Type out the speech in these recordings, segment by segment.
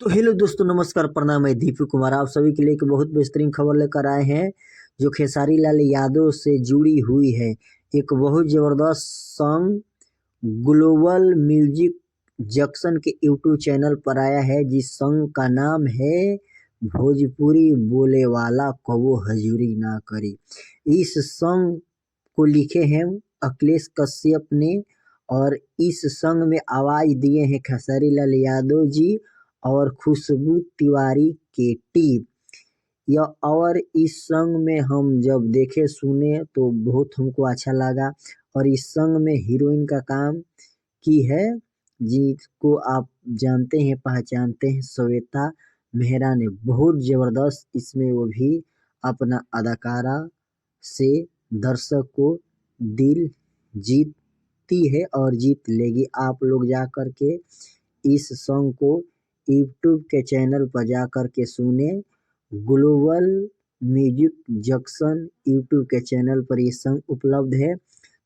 तो हेलो दोस्तों, नमस्कार, प्रणाम। मैं दीपू कुमार आप सभी के लिए एक बहुत बेहतरीन खबर लेकर आए हैं जो खेसारी लाल यादव से जुड़ी हुई है। एक बहुत ज़बरदस्त सॉन्ग ग्लोबल म्यूजिक जंक्शन के यूट्यूब चैनल पर आया है, जिस सॉन्ग का नाम है भोजपुरी बोले वाला कबो हजूरी ना करी। इस सॉन्ग को लिखे हैं अखिलेश कश्यप ने और इस सॉन्ग में आवाज़ दिए हैं खेसारी लाल यादव जी और खुशबू तिवारी के टीम। और इस सॉन्ग में हम जब देखे सुने तो बहुत हमको अच्छा लगा। और इस सॉन्ग में हीरोइन का काम की है जिसको आप जानते हैं, पहचानते हैं, श्वेता मेहरा ने। बहुत ज़बरदस्त इसमें वो भी अपना अदाकारा से दर्शक को दिल जीतती है और जीत लेगी। आप लोग जा कर के इस सॉन्ग को यूट्यूब के चैनल पर जा कर के सुने। ग्लोबल म्यूजिक जंक्शन यूट्यूब के चैनल पर ये सॉन्ग उपलब्ध है।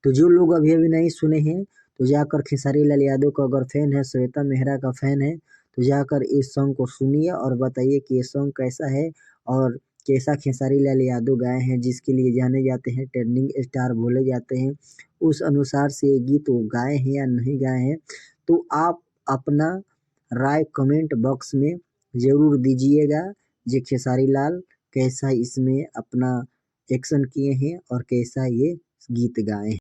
तो जो लोग अभी अभी नहीं सुने हैं तो जाकर खेसारी लाल यादव का अगर फैन है, श्वेता मेहरा का फैन है, तो जाकर इस सॉन्ग को सुनिए और बताइए कि ये सॉन्ग कैसा है और कैसा खेसारी लाल यादव गाए हैं, जिसके लिए जाने जाते हैं, ट्रेंडिंग स्टार बोले जाते हैं। उस अनुसार से ये गीत वो गाए हैं या नहीं गाए हैं, तो आप अपना राय कमेंट बॉक्स में ज़रूर दीजिएगा। जे खेसारी लाल कैसा इसमें अपना एक्शन किए हैं और कैसा ये गीत गाए हैं।